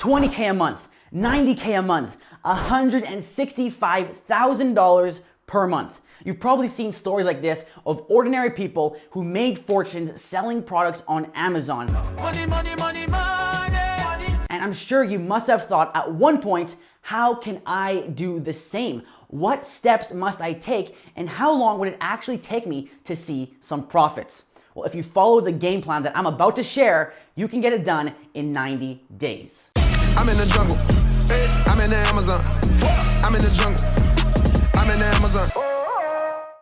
20K a month, 90K a month, $165,000 per month. You've probably seen stories like this of ordinary people who made fortunes selling products on Amazon. Money, money, money, money. And I'm sure you must have thought at one point, how can I do the same? What steps must I take, and how long would it actually take me to see some profits? Well, if you follow the game plan that I'm about to share, you can get it done in 90 days. I'm in the jungle. I'm in the Amazon. I'm in the jungle. I'm in the Amazon.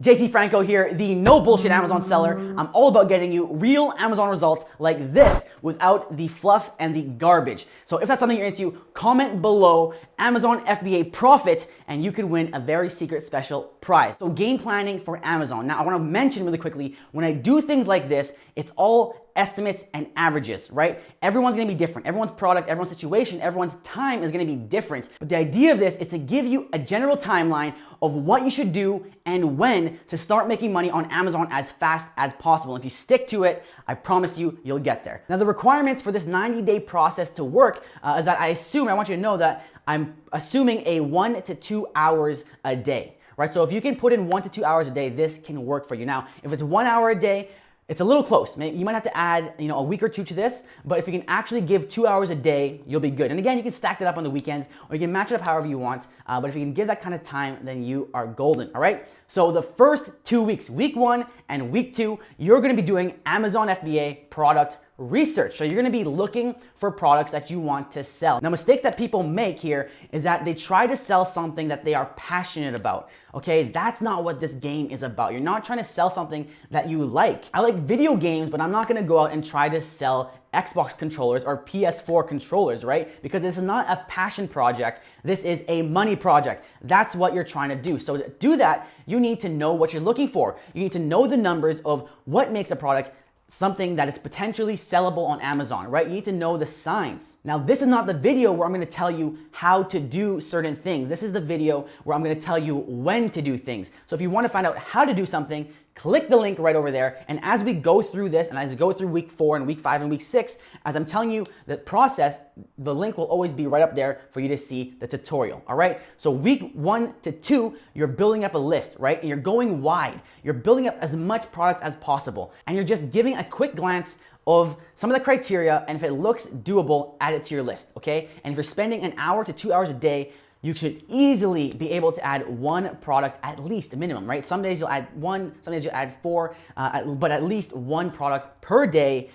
JT Franco here, the no bullshit Amazon seller. I'm all about getting you real Amazon results like this without the fluff and the garbage. So if that's something you're into, comment below Amazon FBA profit and you could win a very secret special prize. So game planning for Amazon. Now I want to mention really quickly, when I do things like this, it's all estimates and averages, right? Everyone's gonna be different. Everyone's product, everyone's situation, everyone's time is gonna be different. But the idea of this is to give you a general timeline of what you should do and when to start making money on Amazon as fast as possible. If you stick to it, I promise you, you'll get there. Now the requirements for this 90-day process to work is that I want you to know that I'm assuming a 1 to 2 hours a day, right? So if you can put in 1 to 2 hours a day, this can work for you. Now, if it's 1 hour a day, it's a little close. You might have to add, a week or two to this, but if you can actually give 2 hours a day, you'll be good. And again, you can stack that up on the weekends, or you can match it up however you want. But if you can give that kind of time, then you are golden, all right? So the first 2 weeks, week 1 and week 2, you're gonna be doing Amazon FBA product research. So you're gonna be looking for products that you want to sell. Now, a mistake that people make here is that they try to sell something that they are passionate about. Okay, that's not what this game is about. You're not trying to sell something that you like. I like video games, but I'm not gonna go out and try to sell Xbox controllers or PS4 controllers, right? Because this is not a passion project. This is a money project. That's what you're trying to do. So to do that, you need to know what you're looking for. You need to know the numbers of what makes a product something that is potentially sellable on Amazon, right? You need to know the signs. Now, this is not the video where I'm gonna tell you how to do certain things. This is the video where I'm gonna tell you when to do things. So if you wanna find out how to do something, click the link right over there. And as we go through this, and as we go through week 4 and week 5 and week 6, as I'm telling you the process, the link will always be right up there for you to see the tutorial, all right? So week 1 to 2, you're building up a list, right? And you're going wide. You're building up as much products as possible. And you're just giving a quick glance of some of the criteria, and if it looks doable, add it to your list, okay? And if you're spending an hour to 2 hours a day, you should easily be able to add 1 product at least, a minimum, right? Some days you'll add 1, some days you'll add 4, but at least 1 product per day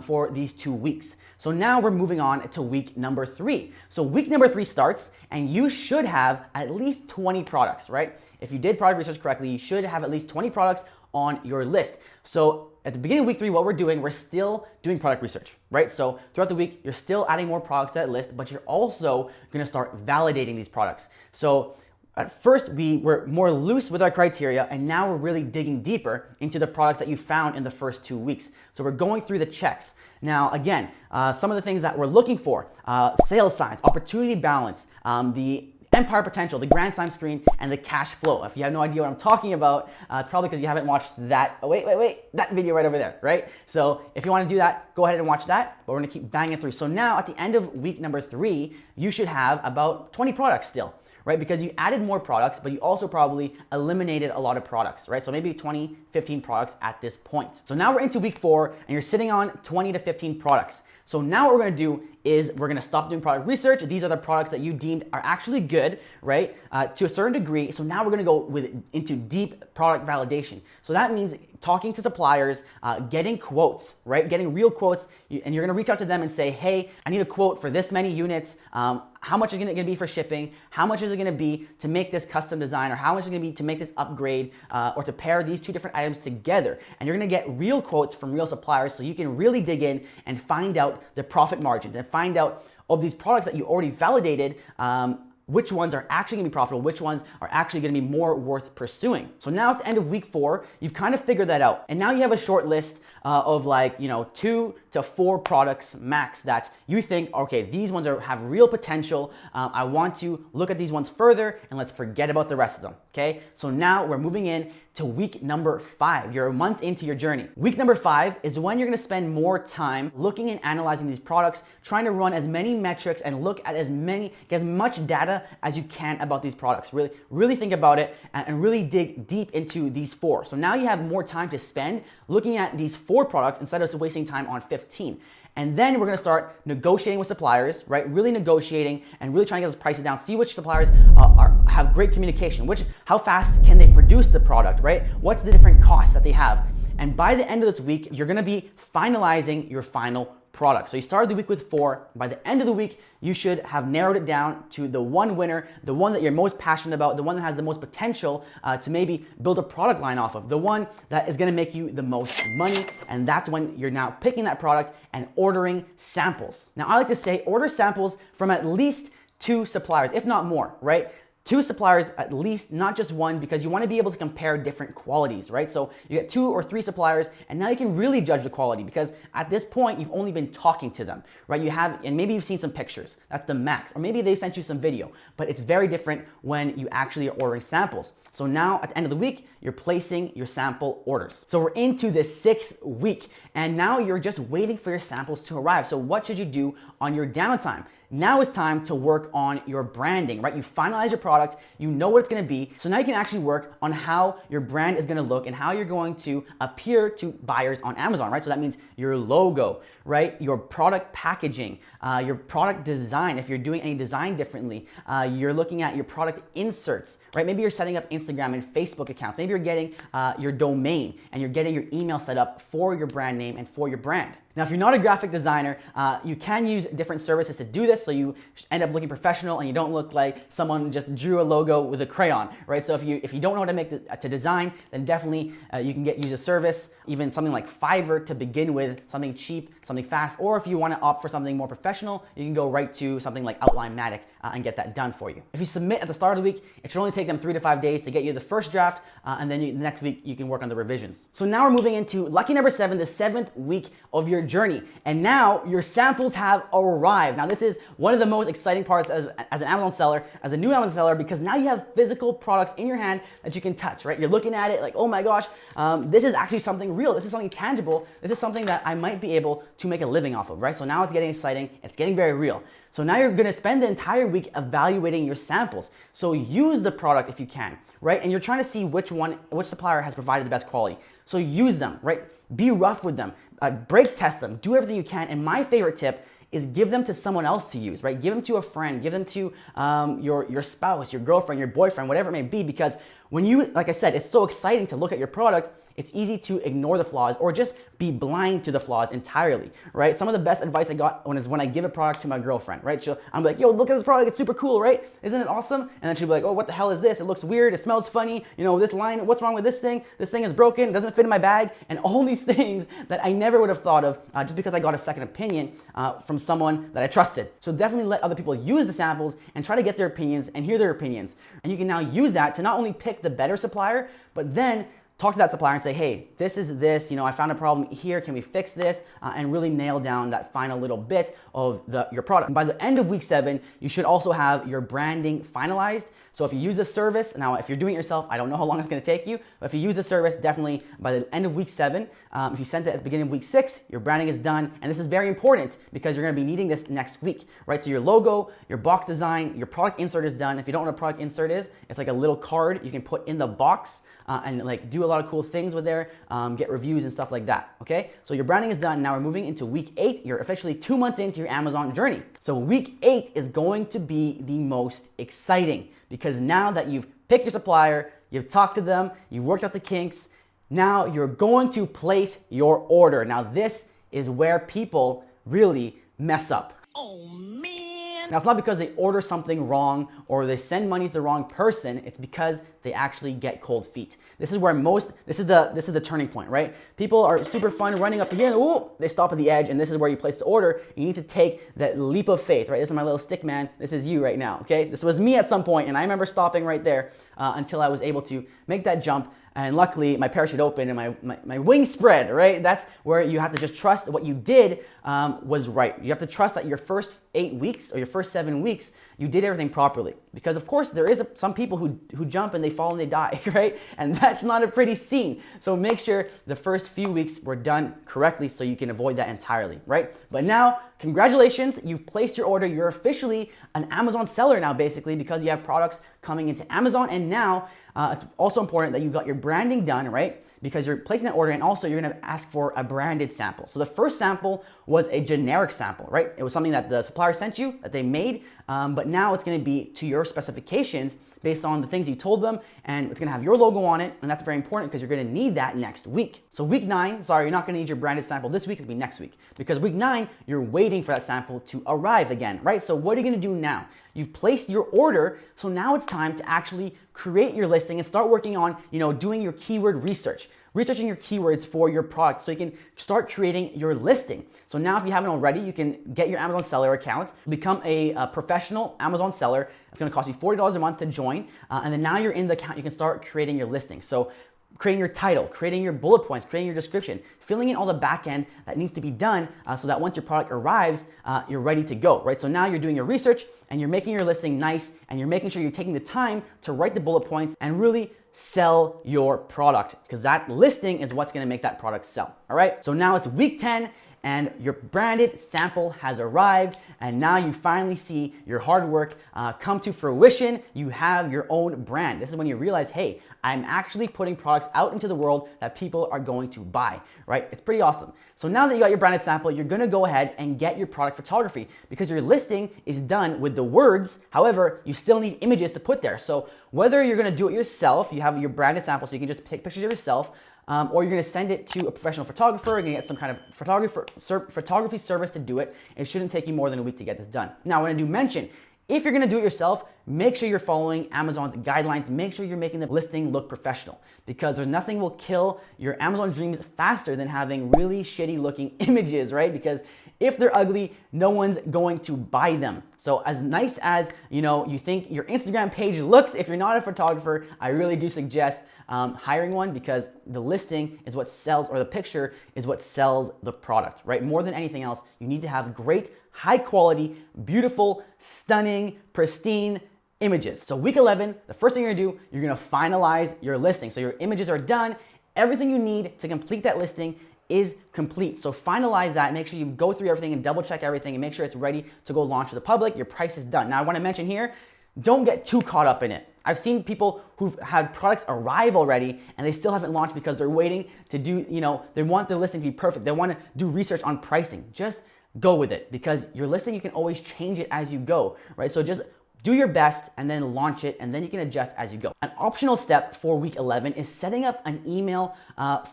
for these 2 weeks. So now we're moving on to week number 3. So week number 3 starts, and you should have at least 20 products, right? If you did product research correctly, you should have at least 20 products on your list. So at the beginning of week 3, what we're doing, we're still doing product research, right? So throughout the week, you're still adding more products to that list, but you're also gonna start validating these products. So at first, we were more loose with our criteria, and now we're really digging deeper into the products that you found in the first 2 weeks. So we're going through the checks. Now, again, some of the things that we're looking for, sales signs, opportunity balance, the empire potential, the grand slam screen, and the cash flow. If you have no idea what I'm talking about, it's probably because you haven't watched that, that video right over there, right? So if you want to do that, go ahead and watch that, but we're gonna keep banging through. So now at the end of week number 3, you should have about 20 products still, right? Because you added more products, but you also probably eliminated a lot of products, right? So maybe 20, 15 products at this point. So now we're into week 4, and you're sitting on 20 to 15 products. So now what we're gonna do is we're gonna stop doing product research. These are the products that you deemed are actually good, right? To a certain degree. So now we're gonna go into deep product validation. So that means talking to suppliers, getting quotes, right? Getting real quotes, and you're gonna reach out to them and say, hey, I need a quote for this many units. How much is it gonna be for shipping? How much is it gonna be to make this custom design? Or how much is it gonna be to make this upgrade or to pair these 2 different items together? And you're gonna get real quotes from real suppliers so you can really dig in and find out the profit margins and find out of these products that you already validated, which ones are actually gonna be profitable, which ones are actually gonna be more worth pursuing. So now at the end of week 4, you've kind of figured that out. And now you have a short list of like, 2 to 4 products max that you think, okay, these ones have real potential. I want to look at these ones further and let's forget about the rest of them. Okay, so now we're moving in to week number 5. You're a month into your journey. Week number 5 is when you're gonna spend more time looking and analyzing these products, trying to run as many metrics and look at get as much data as you can about these products. Really think about it and really dig deep into these 4. So now you have more time to spend looking at these 4 products instead of wasting time on 15. And then we're gonna start negotiating with suppliers, right? Really negotiating and really trying to get those prices down. See which suppliers have great communication, how fast can they produce the product, right? What's the different costs that they have? And by the end of this week, you're gonna be finalizing your final product. So you started the week with 4. By the end of the week, you should have narrowed it down to the one winner, the one that you're most passionate about, the one that has the most potential to maybe build a product line off of, the one that is gonna make you the most money. And that's when you're now picking that product and ordering samples. Now, I like to say order samples from at least 2 suppliers, if not more, right? 2 suppliers at least, not just one, because you want to be able to compare different qualities, right? So you get 2 or 3 suppliers, and now you can really judge the quality, because at this point you've only been talking to them, right? And maybe you've seen some pictures. That's the max. Or maybe they sent you some video, but it's very different when you actually are ordering samples. So now at the end of the week, you're placing your sample orders. So we're into the 6th week, and now you're just waiting for your samples to arrive. So what should you do on your downtime? Now it's time to work on your branding, right? You finalize your product, you know what it's gonna be, so now you can actually work on how your brand is gonna look and how you're going to appear to buyers on Amazon, right? So that means your logo, right? Your product packaging, your product design, if you're doing any design differently, you're looking at your product inserts, right? Maybe you're setting up Instagram and Facebook accounts. Maybe you're getting your domain and you're getting your email set up for your brand name and for your brand. Now, if you're not a graphic designer, you can use different services to do this, so you end up looking professional and you don't look like someone just drew a logo with a crayon, right? So if you don't know how to design, then definitely you can use a service, even something like Fiverr to begin with, something cheap, something fast. Or if you want to opt for something more professional, you can go right to something like Outlinematic and get that done for you. If you submit at the start of the week, it should only take them 3 to 5 days to get you the first draft, and then the next week you can work on the revisions. So now we're moving into lucky number 7, the 7th week of your journey. And now your samples have arrived. Now this is one of the most exciting parts as an Amazon seller, as a new Amazon seller, because now you have physical products in your hand that you can touch, right? You're looking at it like, oh my gosh, this is actually something real. This is something tangible. This is something that I might be able to make a living off of, right? So now it's getting exciting. It's getting very real. So now you're gonna spend the entire week evaluating your samples. So use the product if you can, right? And you're trying to see which supplier has provided the best quality. So use them, right? Be rough with them, break test them, do everything you can. And my favorite tip is give them to someone else to use, right? Give them to a friend, give them to your spouse, your girlfriend, your boyfriend, whatever it may be, because when like I said, it's so exciting to look at your product, it's easy to ignore the flaws or just be blind to the flaws entirely, right? Some of the best advice I got is when I give a product to my girlfriend, right? I'm like, yo, look at this product, it's super cool, right? Isn't it awesome? And then she'll be like, oh, what the hell is this? It looks weird, it smells funny, this line, what's wrong with this thing? This thing is broken, it doesn't fit in my bag, and all these things that I never would have thought of just because I got a second opinion from someone that I trusted. So definitely let other people use the samples and try to get their opinions and hear their opinions. And you can now use that to not only pick the better supplier, but then talk to that supplier and say, hey, this is this, I found a problem here, can we fix this? And really nail down that final little bit of your product. And by the end of week 7, you should also have your branding finalized. So if you use this service, now if you're doing it yourself, I don't know how long it's gonna take you, but if you use the service, definitely by the end of week 7, if you sent it at the beginning of week 6, your branding is done. And this is very important because you're gonna be needing this next week, right? So your logo, your box design, your product insert is done. If you don't know what a product insert is, it's like a little card you can put in the box and like do a lot of cool things with there, get reviews and stuff like that, okay? So your branding is done. Now we're moving into week 8. You're officially 2 months into your Amazon journey. So week 8 is going to be the most exciting because now that you've picked your supplier, you've talked to them, you've worked out the kinks, now you're going to place your order. Now this is where people really mess up. Oh man. Now it's not because they order something wrong or they send money to the wrong person, it's because they actually get cold feet. This is where this is the turning point, right? People are super fun running up to here and ooh, they stop at the edge, and this is where you place the order. You need to take that leap of faith, right? This is my little stick man. This is you right now, okay? This was me at some point, and I remember stopping right there until I was able to make that jump And luckily, my parachute opened and my wings spread, right? That's where you have to just trust that what you did was right. You have to trust that your first 8 weeks or your first 7 weeks, you did everything properly. Because of course, there is some people who jump and they fall and they die, right? And that's not a pretty scene. So make sure the first few weeks were done correctly so you can avoid that entirely, right? But now, congratulations, you've placed your order. You're officially an Amazon seller now, basically, because you have products coming into Amazon. And now it's also important that you got your branding done, right? Because you're placing that order and also you're gonna ask for a branded sample. So the first sample was a generic sample, right? It was something that the supplier sent you, that they made, but now it's gonna be to your specifications based on the things you told them, and it's gonna have your logo on it, and that's very important because you're gonna need that next week. So week 9, sorry, you're not gonna need your branded sample this week, it's gonna be next week. Because week 9, you're waiting for that sample to arrive again, right? So what are you gonna do now? You've placed your order, so now it's time to actually create your listing and start working on, doing your keyword research. Researching your keywords for your product so you can start creating your listing. So now if you haven't already, you can get your Amazon seller account, become a professional Amazon seller. It's gonna cost you $40 a month to join. And then now you're in the account, you can start creating your listing. So creating your title, creating your bullet points, creating your description, filling in all the back end that needs to be done so that once your product arrives, you're ready to go, right? So now you're doing your research and you're making your listing nice and you're making sure you're taking the time to write the bullet points and really sell your product because that listing is what's gonna make that product sell, all right? So now it's week 10 and your branded sample has arrived and now you finally see your hard work come to fruition. You have your own brand. This is when you realize, hey, I'm actually putting products out into the world that people are going to buy, right? It's pretty awesome. So now that you got your branded sample, you're gonna go ahead and get your product photography because your listing is done with the words. However, you still need images to put there. So whether you're gonna do it yourself, you have your branded sample so you can just take pictures of yourself, or you're gonna send it to a professional photographer, you're gonna get some kind of photography service to do it. It shouldn't take you more than a week to get this done. Now, when I do mention, if you're gonna do it yourself, make sure you're following Amazon's guidelines. Make sure you're making the listing look professional because there's nothing will kill your Amazon dreams faster than having really shitty looking images, right? Because if they're ugly, no one's going to buy them. So as nice as you think your Instagram page looks, if you're not a photographer, I really do suggest hiring one because the listing is what sells, or the picture is what sells the product, right? More than anything else, you need to have great, high quality, beautiful, stunning, pristine images. So week 11, the first thing you're gonna do, you're gonna finalize your listing. So your images are done. Everything you need to complete that listing is complete. So finalize that, make sure you go through everything and double check everything and make sure it's ready to go launch to the public. Your price is done. Now I wanna mention here, don't get too caught up in it. I've seen people who've had products arrive already and they still haven't launched because they're waiting to do, they want their listing to be perfect. They wanna do research on pricing. Just go with it because your listing, you can always change it as you go, right? So just do your best and then launch it and then you can adjust as you go. An optional step for week 11 is setting up an email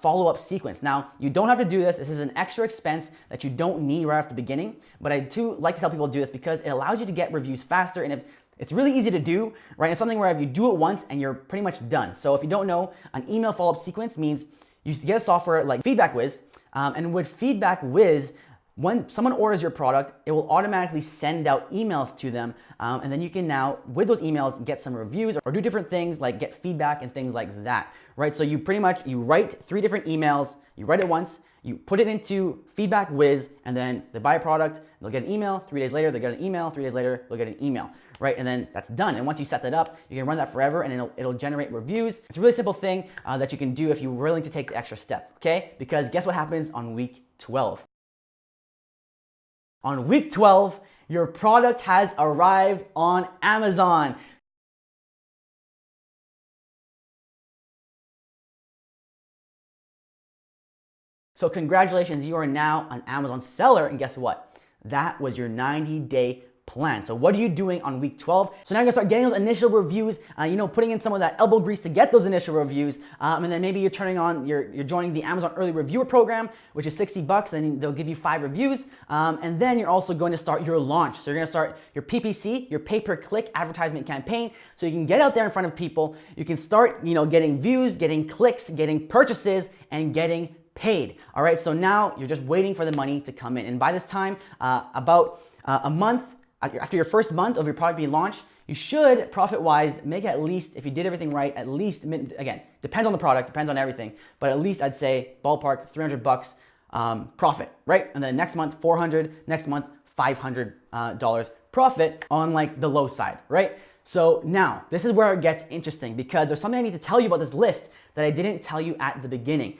follow-up sequence. Now, you don't have to do this. This is an extra expense that you don't need right off the beginning, but I do like to tell people to do this because it allows you to get reviews faster and it's really easy to do, right? It's something where if you do it once and you're pretty much done. So if you don't know, an email follow-up sequence means you get a software like FeedbackWiz, and with FeedbackWiz, when someone orders your product, it will automatically send out emails to them. And then you can now, with those emails, get some reviews or do different things like get feedback and things like that, right? So you pretty much, you write 3 different emails, you write it once, you put it into FeedbackWiz, and then they buy a product, they'll get an email, 3 days later, they'll get an email, 3 days later, they'll get an email, right? And then that's done. And once you set that up, you can run that forever and it'll generate reviews. It's a really simple thing that you can do if you're willing to take the extra step, okay? Because guess what happens on week 12? On week 12, your product has arrived on Amazon. So congratulations, you are now an Amazon seller, and guess what? That was your 90-day plan. So what are you doing on week 12? So now you're gonna start getting those initial reviews, putting in some of that elbow grease to get those initial reviews, and then maybe you're you're joining the Amazon Early Reviewer Program, which is $60, and they'll give you 5 reviews, and then you're also going to start your launch. So you're gonna start your PPC, your pay-per-click advertisement campaign, so you can get out there in front of people, you can start, getting views, getting clicks, getting purchases, and getting paid. All right, so now you're just waiting for the money to come in, and by this time, about a month after your first month of your product being launched, you should profit-wise make at least, if you did everything right, at least, again, depends on the product, depends on everything, but at least I'd say ballpark $300 profit, right? And then next month, 400, next month, $500 profit on like the low side, right? So now this is where it gets interesting because there's something I need to tell you about this list that I didn't tell you at the beginning.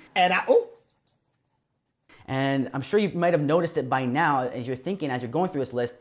And I'm sure you might have noticed it by now as you're thinking, as you're going through this list.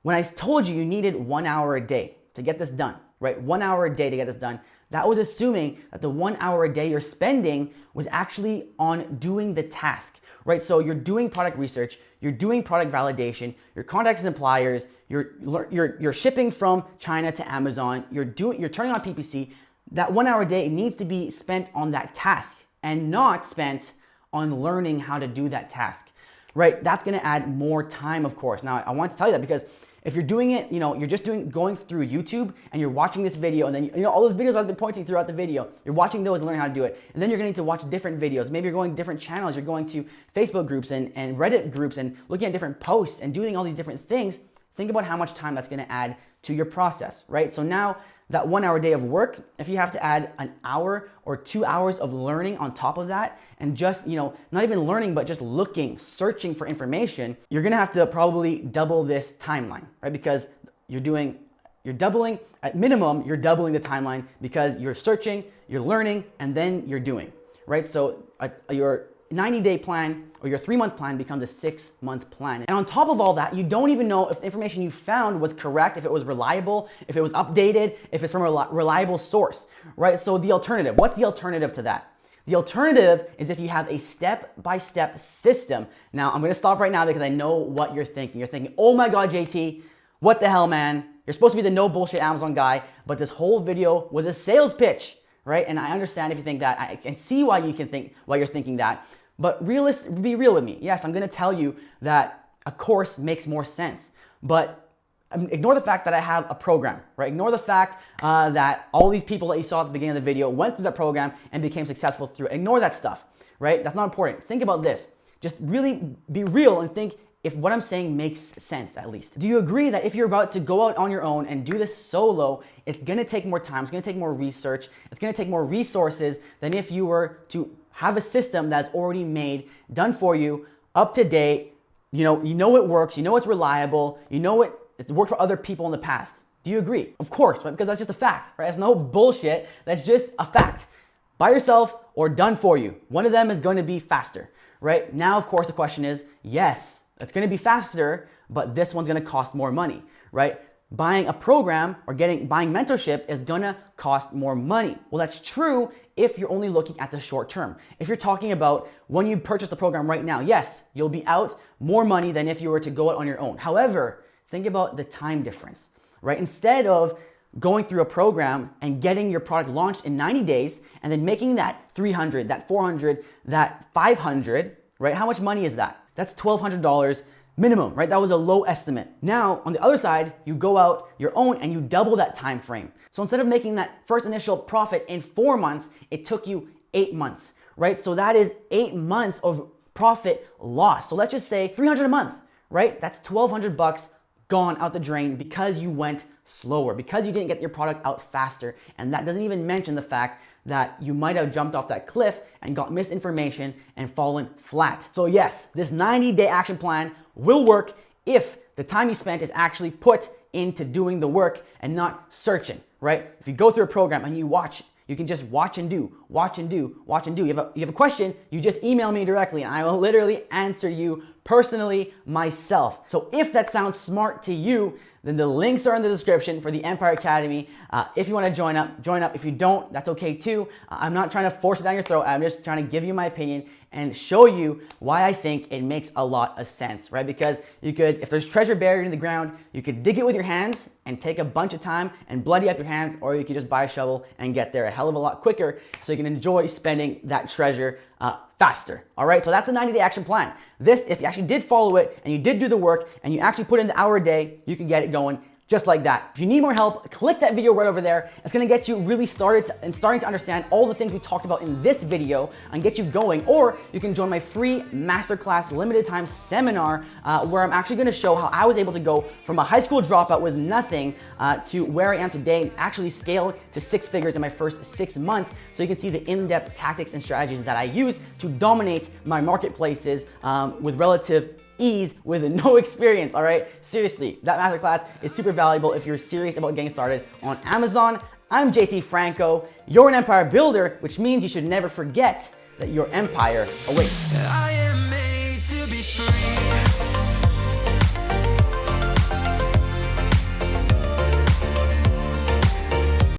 When I told you you needed 1 hour a day to get this done, right? 1 hour a day to get this done. That was assuming that the 1 hour a day you're spending was actually on doing the task, right? So you're doing product research, you're doing product validation, you're contacting suppliers, you're shipping from China to Amazon, you're turning on PPC. That 1 hour a day needs to be spent on that task and not spent on learning how to do that task, right? That's gonna add more time, of course. Now, I want to tell you that because if you're doing it, you're just going through YouTube and you're watching this video and then, all those videos I've been pointing throughout the video, you're watching those and learning how to do it. And then you're gonna need to watch different videos. Maybe you're going to different channels. You're going to Facebook groups and Reddit groups and looking at different posts and doing all these different things. Think about how much time that's gonna add to your process, right? So now that 1 hour day of work, if you have to add an hour or 2 hours of learning on top of that, and just, not even learning, but just looking, searching for information, you're gonna have to probably double this timeline, right? Because you're doubling, at minimum, you're doubling the timeline because you're searching, you're learning, and then you're doing, right? So your 90-day plan or your 3-month plan becomes a 6-month plan. And on top of all that, you don't even know if the information you found was correct, if it was reliable, if it was updated, if it's from a reliable source, right? So the alternative, what's the alternative to that? The alternative is if you have a step-by-step system. Now, I'm gonna stop right now because I know what you're thinking. You're thinking, oh my God, JT, what the hell, man? You're supposed to be the no bullshit Amazon guy, but this whole video was a sales pitch, right? And I understand if you think that. I can see why you're thinking that. But be real with me. Yes, I'm gonna tell you that a course makes more sense, but ignore the fact that I have a program, right? Ignore the fact that all these people that you saw at the beginning of the video went through that program and became successful through it. Ignore that stuff, right? That's not important. Think about this. Just really be real and think if what I'm saying makes sense at least. Do you agree that if you're about to go out on your own and do this solo, it's gonna take more time, it's gonna take more research, it's gonna take more resources than if you were to have a system that's already made, done for you, up to date, you know it works, you know it's reliable, it's worked for other people in the past. Do you agree? Of course, right? Because that's just a fact, right? That's no bullshit, that's just a fact. By yourself or done for you. One of them is going to be faster, right? Now, of course, the question is, yes, it's going to be faster, but this one's going to cost more money, right? Buying a program or buying mentorship is gonna cost more money. Well, that's true if you're only looking at the short term. If you're talking about when you purchase the program right now, yes, you'll be out more money than if you were to go out on your own. However, think about the time difference, right? Instead of going through a program and getting your product launched in 90 days and then making that 300, that 400, that 500, right? How much money is that? That's $1,200 minimum, right? That was a low estimate. Now, on the other side, you go out your own and you double that time frame. So instead of making that first initial profit in 4 months, it took you 8 months, right? So that is 8 months of profit loss. So let's just say 300 a month, right? That's $1,200 gone out the drain because you went slower, because you didn't get your product out faster. And that doesn't even mention the fact that you might have jumped off that cliff and got misinformation and fallen flat. So yes, this 90-day action plan will work if the time you spent is actually put into doing the work and not searching, right? If you go through a program and you watch, you can just watch and do, watch and do, watch and do. You have a question, you just email me directly and I will literally answer you personally myself. So if that sounds smart to you, then the links are in the description for the Empire Academy. If you want to join up, join up. If you don't, that's okay too. I'm not trying to force it down your throat. I'm just trying to give you my opinion and show you why I think it makes a lot of sense, right? Because you could, if there's treasure buried in the ground, you could dig it with your hands and take a bunch of time and bloody up your hands, or you could just buy a shovel and get there a hell of a lot quicker so you can enjoy spending that treasure faster. All right, so that's the 90-day action plan. This, if you actually did follow it and you did do the work and you actually put in the hour a day, you can get it going Just like that. If you need more help, click that video right over there. It's gonna get you really started and starting to understand all the things we talked about in this video and get you going. Or you can join my free masterclass limited time seminar where I'm actually gonna show how I was able to go from a high school dropout with nothing to where I am today and actually scale to 6 figures in my first 6 months. So you can see the in-depth tactics and strategies that I use to dominate my marketplaces with relative ease with no experience, all right? Seriously, that masterclass is super valuable if you're serious about getting started on Amazon. I'm JT Franco. You're an empire builder, which means you should never forget that your empire awaits. I am